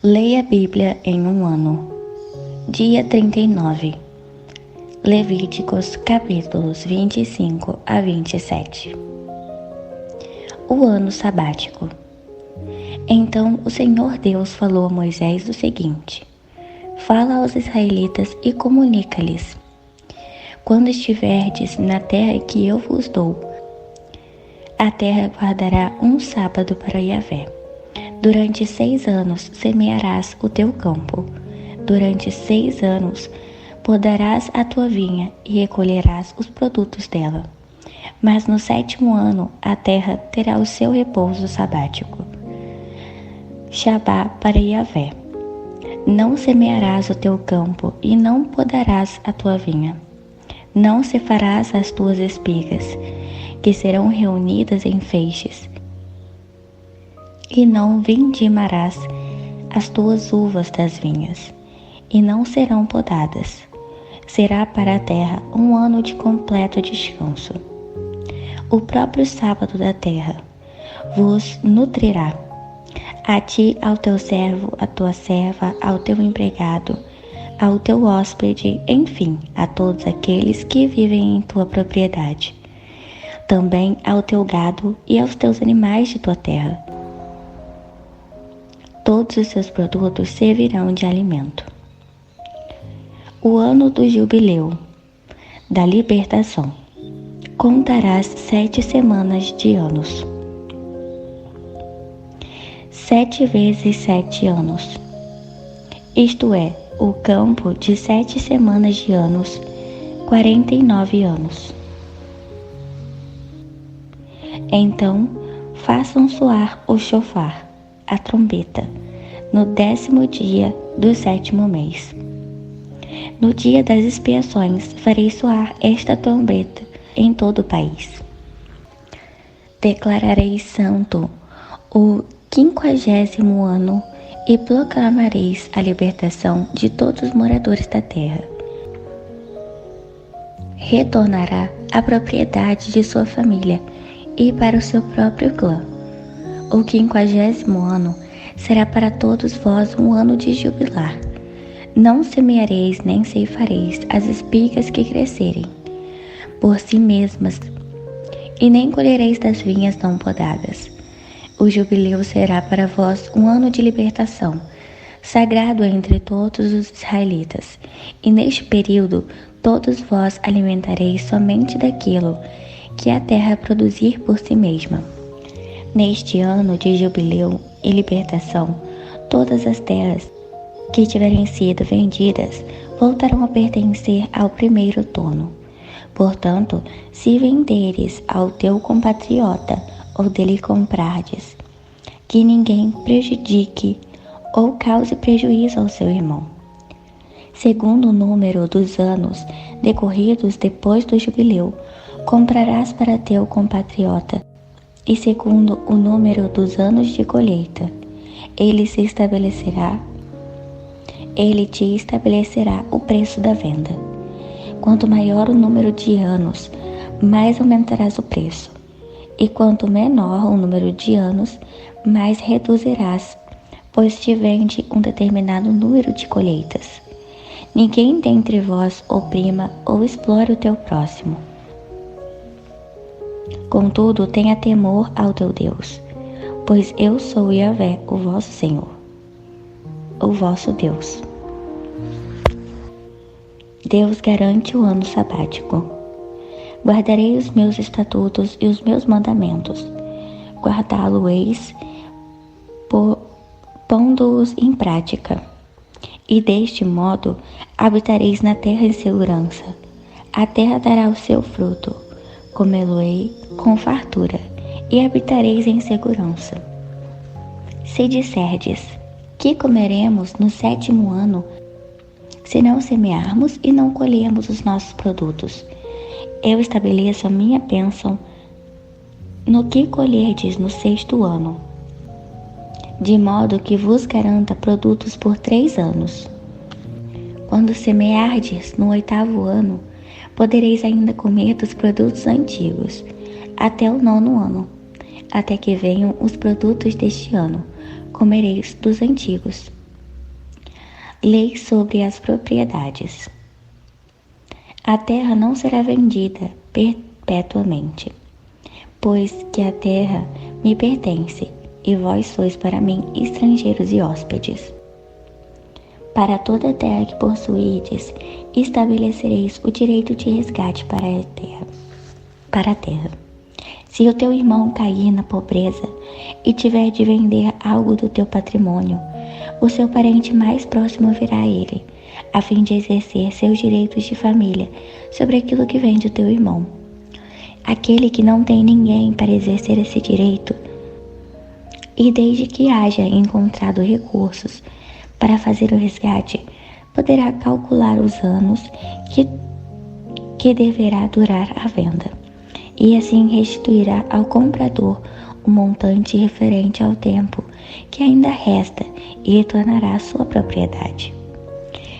Leia a Bíblia em um ano. Dia 39. Levíticos capítulos 25 a 27. O ano sabático. Então o Senhor Deus falou a Moisés o seguinte: Fala aos israelitas e comunica-lhes: Quando estiverdes na terra que eu vos dou, a terra guardará um sábado para Yahvé. Durante 6 anos semearás o teu campo. Durante 6 anos podarás a tua vinha e recolherás os produtos dela. Mas no 7º ano a terra terá o seu repouso sabático. Shabá para Yahvé. Não semearás o teu campo e não podarás a tua vinha. Não cefarás as tuas espigas, que serão reunidas em feixes, e não vindimarás as tuas uvas das vinhas, e não serão podadas. Será para a terra um ano de completo descanso. O próprio sábado da terra vos nutrirá, a ti, ao teu servo, à tua serva, ao teu empregado, ao teu hóspede, enfim, a todos aqueles que vivem em tua propriedade. Também ao teu gado e aos teus animais de tua terra. Todos os seus produtos servirão de alimento. O ano do jubileu, da libertação. Contarás 7 semanas de anos. 7 vezes 7 anos. Isto é, o campo de 7 semanas de anos, 49 anos. Então, façam soar o chofar, a trombeta, no 10º dia do 7º mês. No dia das expiações, farei soar esta trombeta em todo o país. Declararei santo o 50º ano e proclamareis a libertação de todos os moradores da terra. Retornará à propriedade de sua família e para o seu próprio clã. O 50º ano será para todos vós um ano de jubilar. Não semeareis nem ceifareis as espigas que crescerem por si mesmas, e nem colhereis das vinhas não podadas. O jubileu será para vós um ano de libertação, sagrado entre todos os israelitas, e neste período todos vós alimentareis somente daquilo que a terra produzir por si mesma. Neste ano de jubileu e libertação, todas as terras que tiverem sido vendidas voltarão a pertencer ao primeiro dono. Portanto, se venderes ao teu compatriota ou dele comprardes, que ninguém prejudique ou cause prejuízo ao seu irmão. Segundo o número dos anos decorridos depois do jubileu, comprarás para teu compatriota, e segundo o número dos anos de colheita, ele te estabelecerá o preço da venda. Quanto maior o número de anos, mais aumentarás o preço, e quanto menor o número de anos, mais reduzirás, pois te vende um determinado número de colheitas. Ninguém dentre vós oprima ou explore o teu próximo. Contudo, tenha temor ao teu Deus, pois eu sou Yahvé, o vosso Senhor, o vosso Deus. Deus garante o ano sabático. Guardarei os meus estatutos e os meus mandamentos. Guardá-lo-eis, pondo-os em prática. E deste modo habitareis na terra em segurança. A terra dará o seu fruto. Comê-lo-ei com fartura, e habitareis em segurança. Se disserdes: Que comeremos no 7º ano, se não semearmos e não colhermos os nossos produtos? Eu estabeleço a minha bênção no que colherdes no 6º ano, de modo que vos garanta produtos por 3 anos. Quando semeardes no 8º ano, podereis ainda comer dos produtos antigos, até o 9º ano, até que venham os produtos deste ano, comereis dos antigos. Lei sobre as propriedades. A terra não será vendida perpetuamente, pois que a terra me pertence, e vós sois para mim estrangeiros e hóspedes. Para toda a terra que possuídes, estabelecereis o direito de resgate para a terra. Se o teu irmão cair na pobreza e tiver de vender algo do teu patrimônio, o seu parente mais próximo virá a ele, a fim de exercer seus direitos de família sobre aquilo que vem do teu irmão. Aquele que não tem ninguém para exercer esse direito, e desde que haja encontrado recursos para fazer o resgate, poderá calcular os anos que deverá durar a venda, e assim restituirá ao comprador o montante referente ao tempo que ainda resta e retornará à sua propriedade.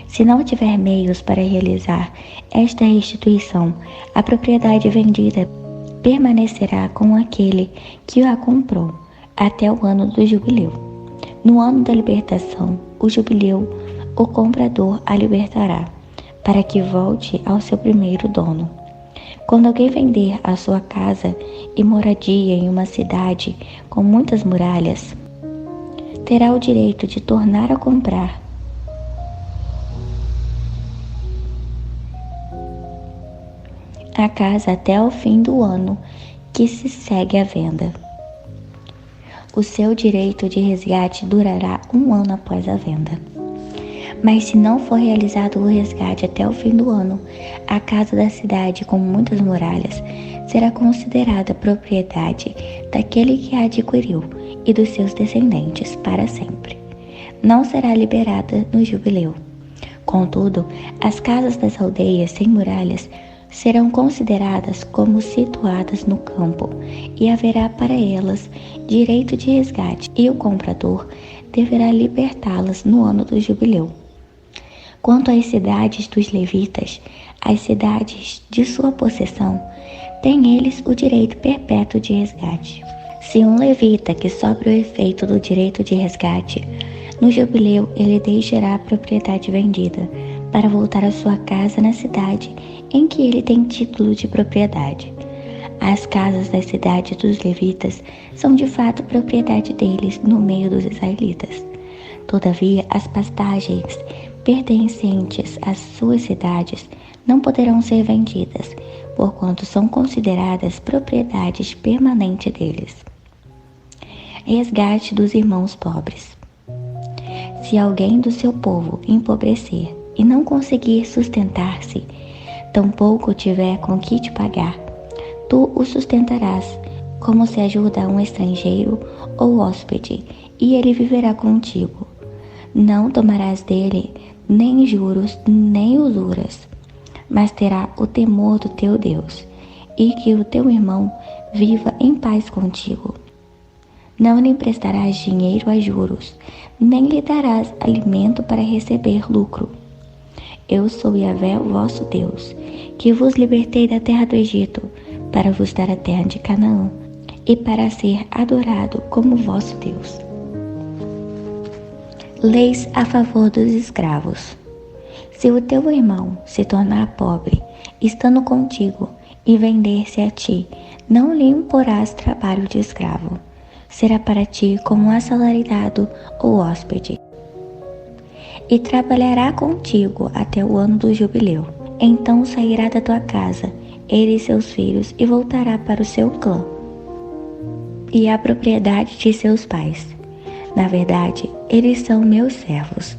Se não tiver meios para realizar esta restituição, a propriedade vendida permanecerá com aquele que a comprou até o ano do jubileu. No ano da libertação, o jubileu, o comprador a libertará, para que volte ao seu primeiro dono. Quando alguém vender a sua casa e moradia em uma cidade com muitas muralhas, terá o direito de tornar a comprar a casa até o fim do ano que se segue à venda. O seu direito de resgate durará 1 ano após a venda. Mas se não for realizado o resgate até o fim do ano, a casa da cidade com muitas muralhas será considerada propriedade daquele que a adquiriu e dos seus descendentes para sempre. Não será liberada no jubileu. Contudo, as casas das aldeias sem muralhas serão consideradas como situadas no campo e haverá para elas direito de resgate, e o comprador deverá libertá-las no ano do jubileu. Quanto às cidades dos levitas, as cidades de sua possessão, têm eles o direito perpétuo de resgate. Se um levita que sofre o efeito do direito de resgate, no jubileu ele deixará a propriedade vendida para voltar à sua casa na cidade em que ele tem título de propriedade. As casas das cidades dos levitas são de fato propriedade deles no meio dos israelitas. Todavia, as pastagens pertencentes às suas cidades não poderão ser vendidas, porquanto são consideradas propriedades permanentes deles. Resgate dos irmãos pobres. Se alguém do seu povo empobrecer e não conseguir sustentar-se, tampouco tiver com que te pagar, tu o sustentarás, como se ajuda um estrangeiro ou hóspede, e ele viverá contigo. Não tomarás dele nem juros, nem usuras, mas terá o temor do teu Deus, e que o teu irmão viva em paz contigo. Não lhe emprestarás dinheiro a juros, nem lhe darás alimento para receber lucro. Eu sou Yahvé, o vosso Deus, que vos libertei da terra do Egito, para vos dar a terra de Canaã, e para ser adorado como vosso Deus. Leis a favor dos escravos. Se o teu irmão se tornar pobre, estando contigo, e vender-se a ti, não lhe imporás trabalho de escravo. Será para ti como um assalariado ou hóspede, e trabalhará contigo até o ano do jubileu. Então sairá da tua casa, ele e seus filhos, e voltará para o seu clã e a propriedade de seus pais. Na verdade, eles são meus servos,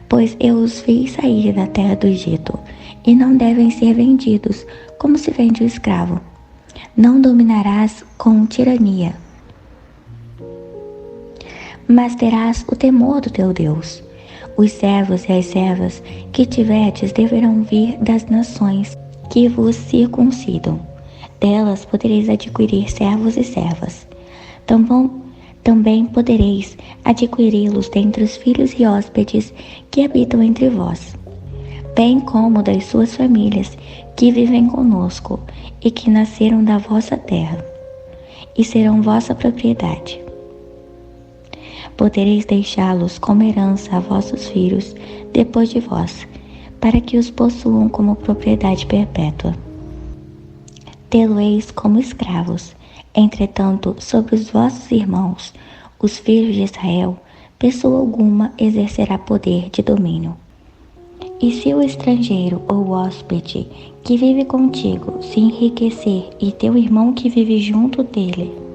pois eu os fiz sair da terra do Egito, e não devem ser vendidos como se vende o escravo. Não dominarás com tirania, mas terás o temor do teu Deus. Os servos e as servas que tiverdes deverão vir das nações que vos circuncidam. Delas podereis adquirir servos e servas. Também podereis adquiri-los dentre os filhos e hóspedes que habitam entre vós, bem como das suas famílias que vivem conosco e que nasceram da vossa terra, e serão vossa propriedade. podereis deixá-los como herança a vossos filhos depois de vós, para que os possuam como propriedade perpétua. Tê-lo-eis como escravos. Entretanto, sobre os vossos irmãos, os filhos de Israel, pessoa alguma exercerá poder de domínio. E se o estrangeiro ou o hóspede que vive contigo se enriquecer e teu irmão que vive junto dele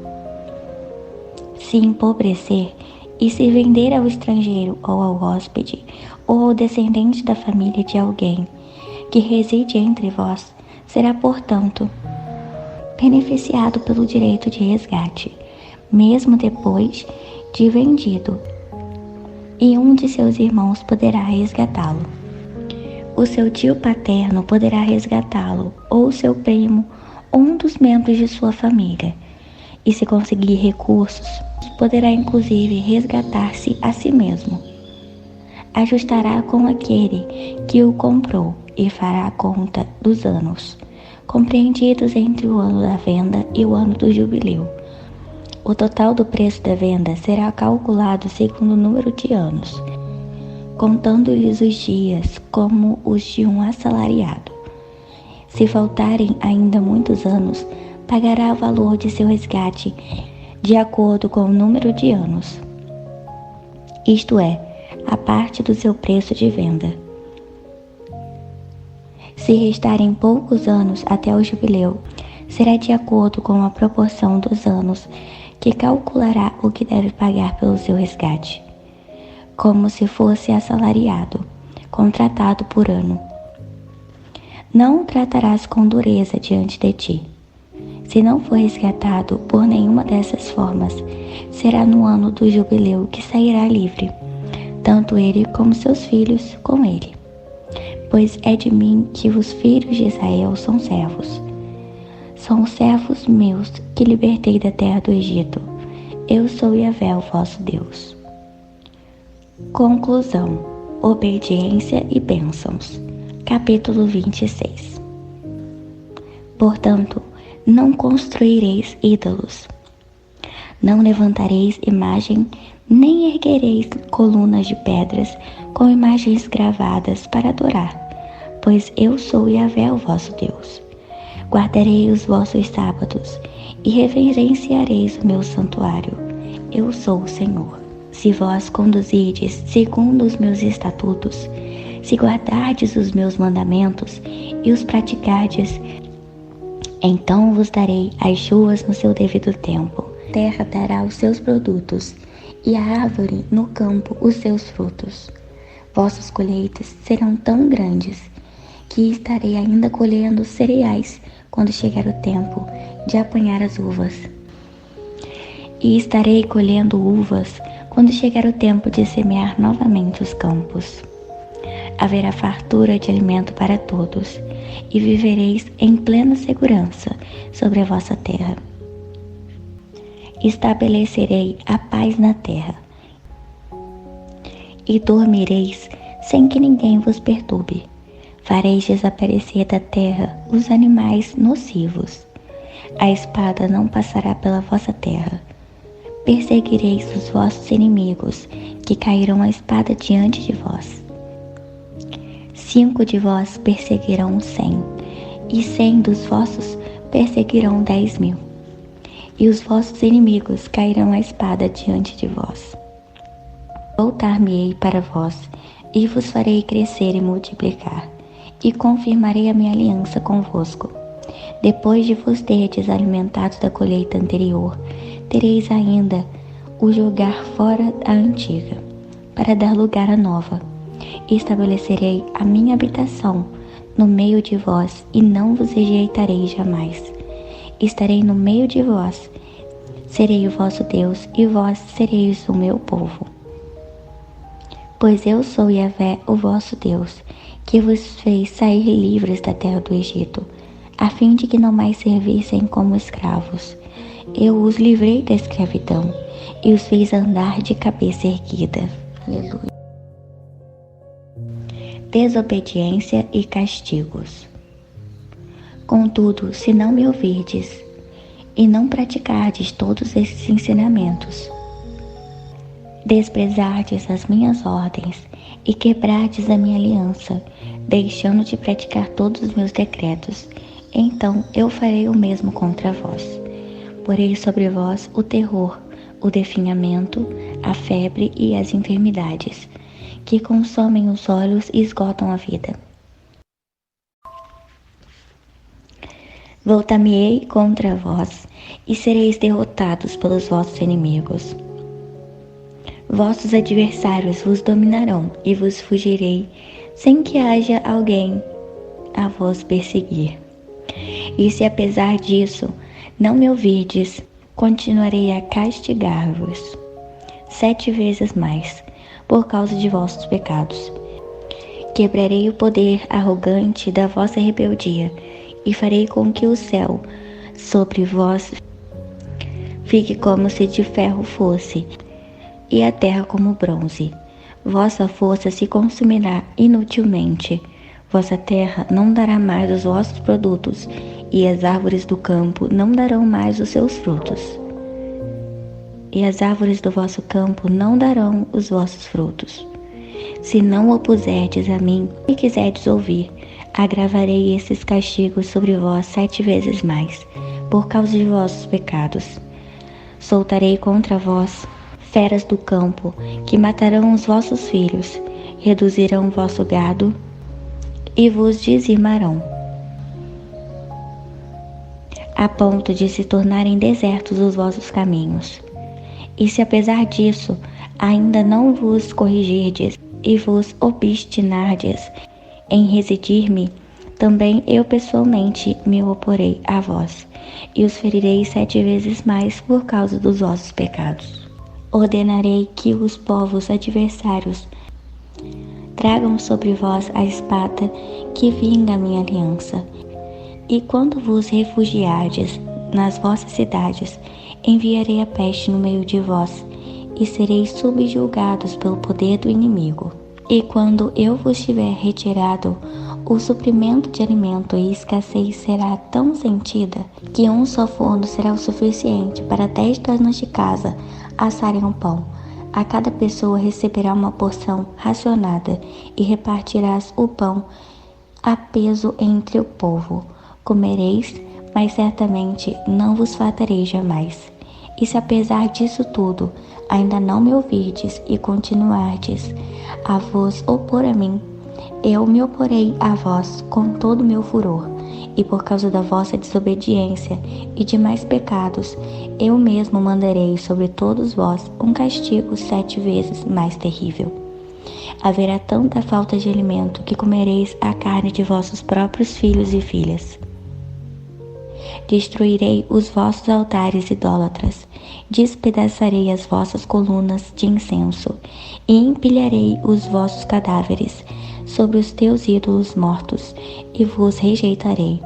se empobrecer e se vender ao estrangeiro ou ao hóspede ou ao descendente da família de alguém que reside entre vós, será, portanto, beneficiado pelo direito de resgate, mesmo depois de vendido, e um de seus irmãos poderá resgatá-lo. O seu tio paterno poderá resgatá-lo, ou seu primo, ou um dos membros de sua família, e se conseguir recursos, poderá inclusive resgatar-se a si mesmo. Ajustará com aquele que o comprou e fará a conta dos anos, compreendidos entre o ano da venda e o ano do jubileu. O total do preço da venda será calculado segundo o número de anos, contando-lhes os dias como os de um assalariado. Se faltarem ainda muitos anos, pagará o valor de seu resgate de acordo com o número de anos, isto é, a parte do seu preço de venda. Se restarem poucos anos até o jubileu, será de acordo com a proporção dos anos que calculará o que deve pagar pelo seu resgate, como se fosse assalariado, contratado por ano. Não o tratarás com dureza diante de ti. Se não for resgatado por nenhuma dessas formas, será no ano do jubileu que sairá livre, tanto ele como seus filhos com ele. Pois é de mim que os filhos de Israel são servos. São os servos meus que libertei da terra do Egito. Eu sou Yahvé, o vosso Deus. Conclusão: obediência e bênçãos. Capítulo 26. Portanto, não construireis ídolos, não levantareis imagem, nem erguereis colunas de pedras com imagens gravadas para adorar, pois eu sou Yahvé, o vosso Deus. Guardarei os vossos sábados e reverenciareis o meu santuário. Eu sou o Senhor. Se vós conduzirdes segundo os meus estatutos, se guardardes os meus mandamentos e os praticardes, então vos darei as chuvas no seu devido tempo. A terra dará os seus produtos, e a árvore no campo os seus frutos. Vossas colheitas serão tão grandes, que estarei ainda colhendo cereais quando chegar o tempo de apanhar as uvas. E estarei colhendo uvas quando chegar o tempo de semear novamente os campos. Haverá fartura de alimento para todos, e vivereis em plena segurança sobre a vossa terra. Estabelecerei a paz na terra, e dormireis sem que ninguém vos perturbe. Fareis desaparecer da terra os animais nocivos. A espada não passará pela vossa terra. Perseguireis os vossos inimigos, que cairão a espada diante de vós. 5 de vós perseguirão 100, e 100 dos vossos perseguirão 10.000. E os vossos inimigos cairão a espada diante de vós. Voltar-me-ei para vós, e vos farei crescer e multiplicar, e confirmarei a minha aliança convosco. Depois de vos terdes alimentado da colheita anterior, tereis ainda o jogar fora a antiga, para dar lugar à nova. E estabelecerei a minha habitação no meio de vós, e não vos rejeitarei jamais. Estarei no meio de vós, serei o vosso Deus, e vós sereis o meu povo. Pois eu sou Yahvé, o vosso Deus, que vos fez sair livres da terra do Egito, a fim de que não mais servissem como escravos. Eu os livrei da escravidão, e os fiz andar de cabeça erguida. Aleluia. Desobediência e castigos. Contudo, se não me ouvirdes, e não praticardes todos esses ensinamentos, desprezardes as minhas ordens e quebrardes a minha aliança, deixando de praticar todos os meus decretos, então eu farei o mesmo contra vós. Porei sobre vós o terror, o definhamento, a febre e as enfermidades, que consomem os olhos e esgotam a vida. Voltar-me-ei contra vós, e sereis derrotados pelos vossos inimigos. Vossos adversários vos dominarão, e vos fugirei, sem que haja alguém a vos perseguir. E se apesar disso não me ouvirdes, continuarei a castigar-vos 7 vezes mais, por causa de vossos pecados. Quebrarei o poder arrogante da vossa rebeldia, e farei com que o céu sobre vós fique como se de ferro fosse, e a terra como bronze. Vossa força se consumirá inutilmente, vossa terra não dará mais os vossos produtos, e as árvores do campo não darão mais os seus frutos. E as árvores do vosso campo não darão os vossos frutos. Se não opuserdes a mim e quiserdes ouvir, agravarei esses castigos sobre vós 7 vezes mais, por causa de vossos pecados. Soltarei contra vós feras do campo, que matarão os vossos filhos, reduzirão vosso gado e vos dizimarão, a ponto de se tornarem desertos os vossos caminhos. E se apesar disso ainda não vos corrigirdes e vos obstinardes em residir-me, também eu pessoalmente me oporei a vós, e os ferirei 7 vezes mais por causa dos vossos pecados. Ordenarei que os povos adversários tragam sobre vós a espada que vinga a minha aliança. E quando vos refugiardes nas vossas cidades, enviarei a peste no meio de vós, e sereis subjugados pelo poder do inimigo. E quando eu vos tiver retirado, o suprimento de alimento e escassez será tão sentida que um só forno será o suficiente para 10 donas de casa assarem um pão. A cada pessoa receberá uma porção racionada e repartirás o pão a peso entre o povo. Comereis, mas certamente não vos fartareis jamais. E se apesar disso tudo ainda não me ouvirdes e continuardes a vos opor a mim, eu me oporei a vós com todo o meu furor, e por causa da vossa desobediência e demais pecados, eu mesmo mandarei sobre todos vós um castigo 7 vezes mais terrível. Haverá tanta falta de alimento que comereis a carne de vossos próprios filhos e filhas. Destruirei os vossos altares idólatras, despedaçarei as vossas colunas de incenso, e empilharei os vossos cadáveres sobre os teus ídolos mortos, e vos rejeitarei.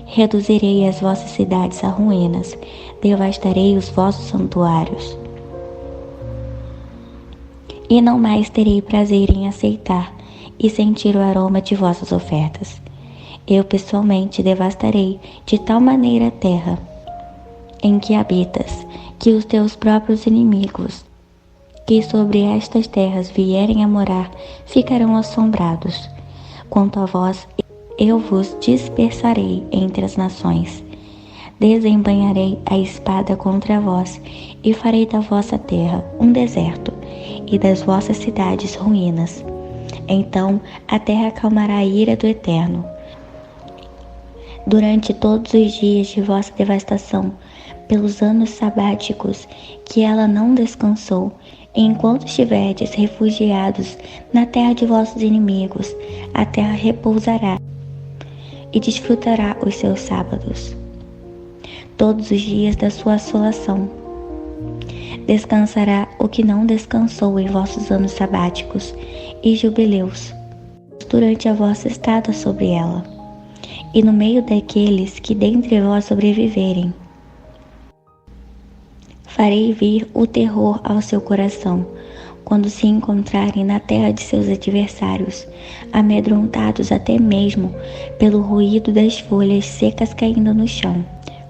Reduzirei as vossas cidades a ruínas, devastarei os vossos santuários. E não mais terei prazer em aceitar e sentir o aroma de vossas ofertas. Eu pessoalmente devastarei de tal maneira a terra em que habitas, que os teus próprios inimigos, que sobre estas terras vierem a morar, ficarão assombrados. Quanto a vós, eu vos dispersarei entre as nações. Desembainharei a espada contra vós, e farei da vossa terra um deserto, e das vossas cidades ruínas. Então a terra acalmará a ira do Eterno. Durante todos os dias de vossa devastação, pelos anos sabáticos que ela não descansou, enquanto estiverdes refugiados na terra de vossos inimigos, a terra repousará e desfrutará os seus sábados, todos os dias da sua assolação. Descansará o que não descansou em vossos anos sabáticos e jubileus, durante a vossa estada sobre ela. E no meio daqueles que dentre vós sobreviverem, farei vir o terror ao seu coração, quando se encontrarem na terra de seus adversários, amedrontados até mesmo pelo ruído das folhas secas caindo no chão.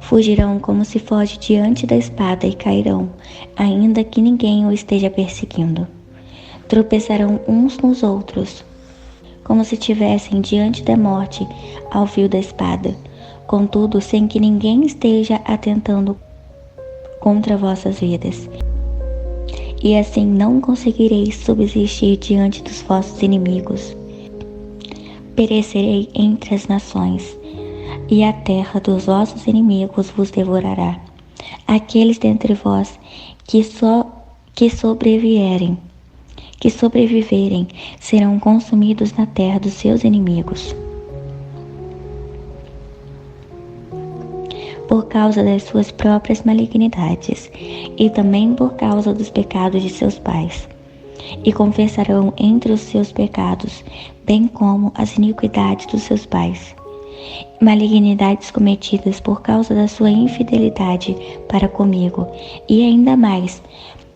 Fugirão como se foge diante da espada e cairão, ainda que ninguém o esteja perseguindo. Tropeçarão uns nos outros, como se estivessem diante da morte ao fio da espada, contudo sem que ninguém esteja atentando contra vossas vidas. E assim não conseguireis subsistir diante dos vossos inimigos. Perecerei entre as nações, e a terra dos vossos inimigos vos devorará. Aqueles dentre vós que sobreviverem, serão consumidos na terra dos seus inimigos. Por causa das suas próprias malignidades, e também por causa dos pecados de seus pais. E confessarão entre os seus pecados, bem como as iniquidades dos seus pais. Malignidades cometidas por causa da sua infidelidade para comigo, e ainda mais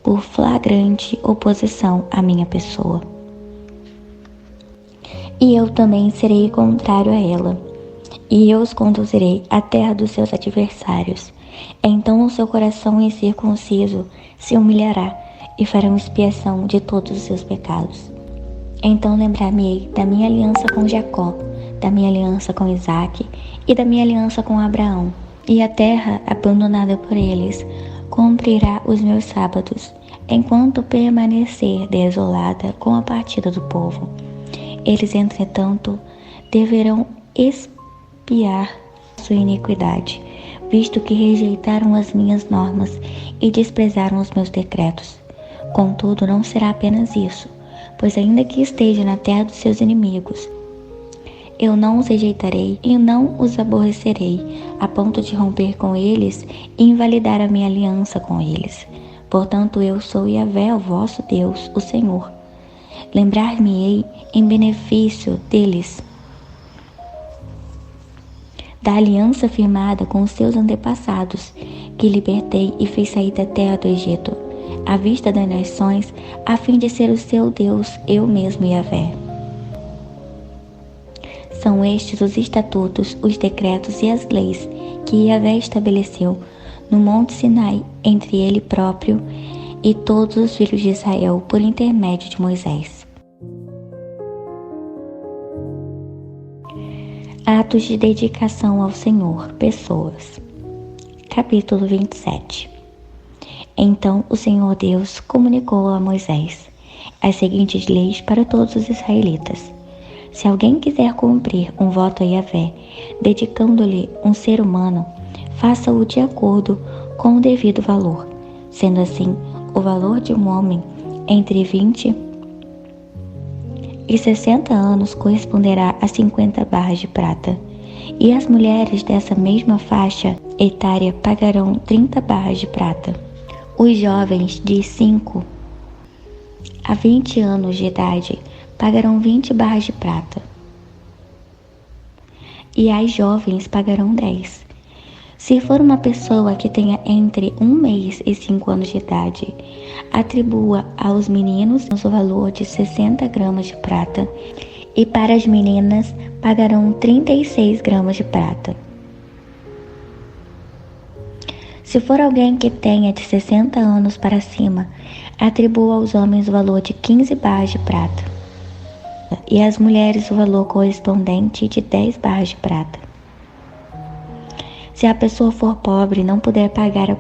por flagrante oposição à minha pessoa. E eu também serei contrário a ela, e eu os conduzirei à terra dos seus adversários. Então o seu coração incircunciso se humilhará, e farão expiação de todos os seus pecados. Então lembrar-me-ei da minha aliança com Jacó, da minha aliança com Isaque e da minha aliança com Abraão. E a terra, abandonada por eles, cumprirá os meus sábados, enquanto permanecer desolada com a partida do povo. Eles, entretanto, deverão expiar sua iniquidade, visto que rejeitaram as minhas normas e desprezaram os meus decretos. Contudo, não será apenas isso, pois ainda que esteja na terra dos seus inimigos, eu não os rejeitarei e não os aborrecerei, a ponto de romper com eles e invalidar a minha aliança com eles. Portanto, eu sou Yahvé, o vosso Deus, o Senhor. Lembrar-me-ei em benefício deles da aliança firmada com os seus antepassados, que libertei e fiz sair da terra do Egito, à vista das nações, a fim de ser o seu Deus, eu mesmo, Yahvé. São estes os estatutos, os decretos e as leis que Yahvé estabeleceu no Monte Sinai entre ele próprio e todos os filhos de Israel por intermédio de Moisés. Atos de dedicação ao Senhor, pessoas. Capítulo 27. Então o Senhor Deus comunicou a Moisés as seguintes leis para todos os israelitas. Se alguém quiser cumprir um voto a Yahvé, dedicando-lhe um ser humano, faça-o de acordo com o devido valor. Sendo assim, o valor de um homem entre 20 e 60 anos corresponderá a 50 barras de prata, e as mulheres dessa mesma faixa etária pagarão 30 barras de prata. Os jovens de 5 a 20 anos de idade pagarão 20 barras de prata, e as jovens pagarão 10. Se for uma pessoa que tenha entre 1 mês e 5 anos de idade, atribua aos meninos o valor de 60 gramas de prata, e para as meninas pagarão 36 gramas de prata. Se for alguém que tenha de 60 anos para cima, atribua aos homens o valor de 15 barras de prata, e às mulheres o valor correspondente de 10 barras de prata. Se a pessoa for pobre e não puder pagar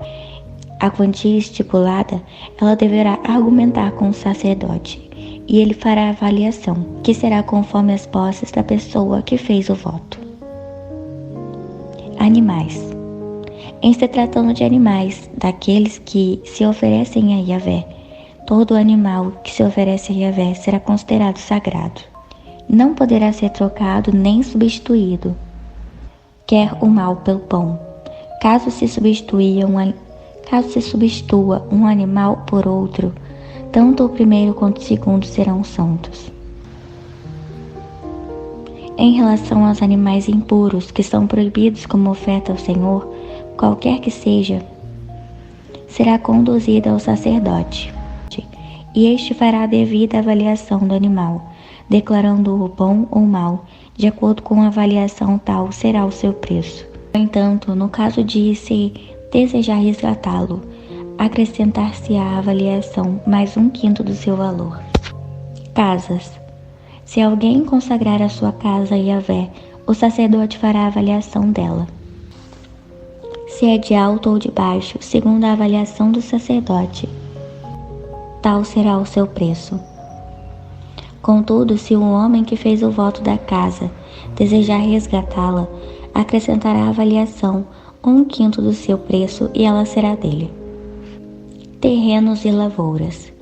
a quantia estipulada, ela deverá argumentar com o sacerdote, e ele fará a avaliação, que será conforme as posses da pessoa que fez o voto. Animais. Em se tratando de animais, daqueles que se oferecem a Yahvé, todo animal que se oferece a Yahvé será considerado sagrado. Não poderá ser trocado nem substituído, quer o mal pelo pão. Caso se substitua um animal por outro, tanto o primeiro quanto o segundo serão santos. Em relação aos animais impuros que são proibidos como oferta ao Senhor, qualquer que seja, será conduzida ao sacerdote, e este fará a devida avaliação do animal, declarando-o bom ou mau. De acordo com a avaliação, tal será o seu preço. No entanto, no caso de se desejar resgatá-lo, acrescentar-se-á à avaliação mais 1/5 do seu valor. Casas. Se alguém consagrar a sua casa a Yahvé, o sacerdote fará a avaliação dela. Se é de alto ou de baixo, segundo a avaliação do sacerdote, tal será o seu preço. Contudo, se o homem que fez o voto da casa desejar resgatá-la, acrescentará a avaliação 1/5 do seu preço e ela será dele. Terrenos e lavouras.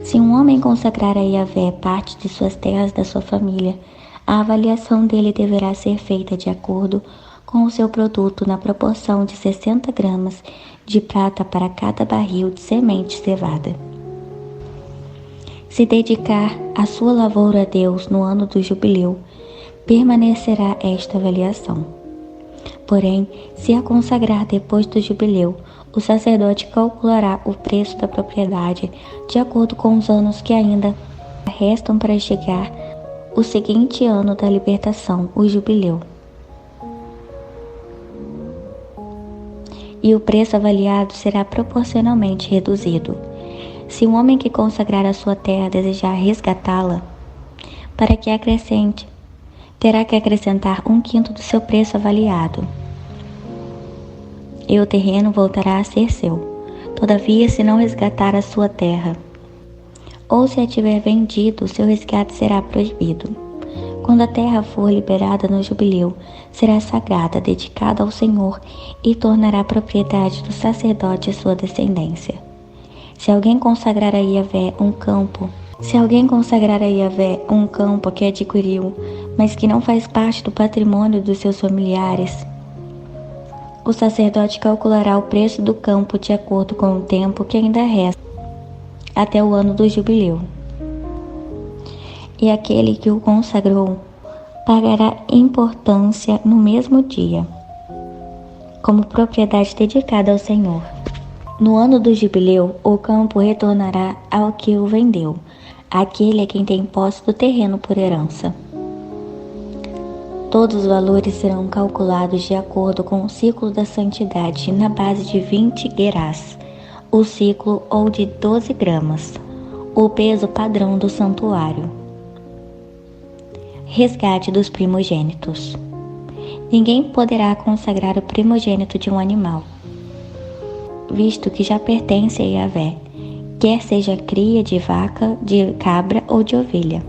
Se um homem consagrar a Yahvé parte de suas terras da sua família, a avaliação dele deverá ser feita de acordo com o seu produto na proporção de 60 gramas de prata para cada barril de semente cevada. Se dedicar a sua lavoura a Deus no ano do jubileu, permanecerá esta avaliação. Porém, se a consagrar depois do jubileu, o sacerdote calculará o preço da propriedade de acordo com os anos que ainda restam para chegar o seguinte ano da libertação, o jubileu. E o preço avaliado será proporcionalmente reduzido. Se um homem que consagrar a sua terra desejar resgatá-la, para que acrescente, terá que acrescentar 1/5 do seu preço avaliado. E o terreno voltará a ser seu. Todavia, se não resgatar a sua terra, ou se a tiver vendido, seu resgate será proibido. Quando a terra for liberada no jubileu, será sagrada, dedicada ao Senhor e tornará propriedade do sacerdote e sua descendência. Se alguém consagrar a Yahvé um campo que adquiriu, mas que não faz parte do patrimônio dos seus familiares, o sacerdote calculará o preço do campo de acordo com o tempo que ainda resta até o ano do jubileu. E aquele que o consagrou pagará importância no mesmo dia, como propriedade dedicada ao Senhor. No ano do jubileu, o campo retornará ao que o vendeu, aquele a quem tem posse do terreno por herança. Todos os valores serão calculados de acordo com o ciclo da santidade, na base de 20 gerás, o ciclo, ou de 12 gramas, o peso padrão do santuário. Resgate dos primogênitos. Ninguém poderá consagrar o primogênito de um animal, visto que já pertence a Yahvé, quer seja cria de vaca, de cabra ou de ovelha.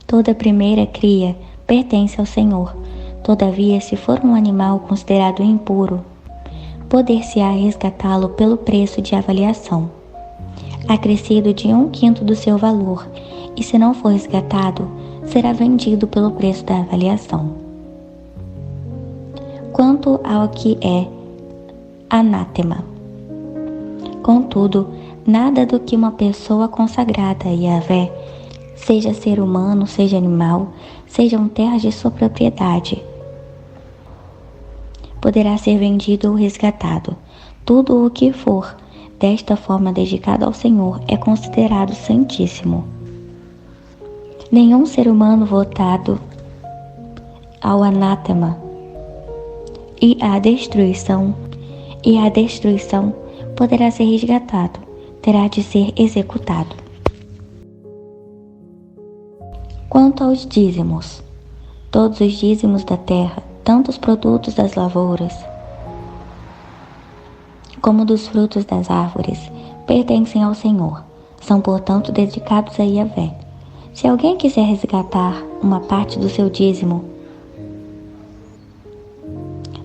Toda primeira cria pertence ao Senhor. Todavia, se for um animal considerado impuro, poder-se-á resgatá-lo pelo preço de avaliação, acrescido de 1/5 do seu valor, e se não for resgatado, será vendido pelo preço da avaliação. Quanto ao que é anátema. Contudo, nada do que uma pessoa consagrada a Yahvé, seja ser humano, seja animal, sejam terras de sua propriedade, poderá ser vendido ou resgatado. Tudo o que for desta forma dedicado ao Senhor é considerado santíssimo. Nenhum ser humano votado ao anátema e à destruição poderá ser resgatado, terá de ser executado. Quanto aos dízimos, todos os dízimos da terra, tanto os produtos das lavouras como dos frutos das árvores, pertencem ao Senhor, são portanto dedicados a Yahvé. Se alguém quiser resgatar uma parte do seu dízimo,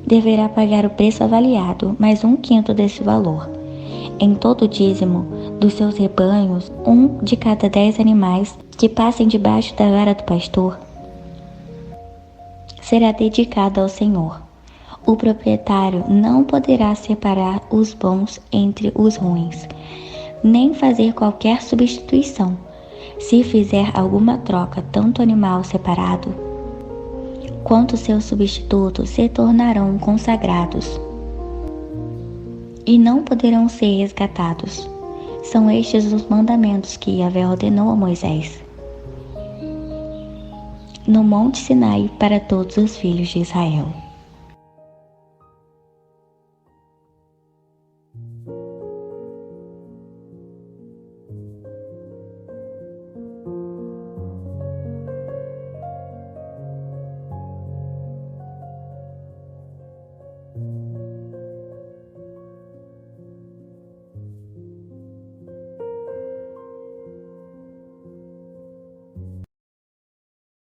deverá pagar o preço avaliado, mais 1/5 desse valor. Em todo o dízimo dos seus rebanhos, 1 de cada 10 animais que passem debaixo da vara do pastor será dedicado ao Senhor. O proprietário não poderá separar os bons entre os ruins, nem fazer qualquer substituição. Se fizer alguma troca, tanto o animal separado quanto seus substitutos se tornarão consagrados e não poderão ser resgatados. São estes os mandamentos que Yahvé ordenou a Moisés. no Monte Sinai para todos os filhos de Israel.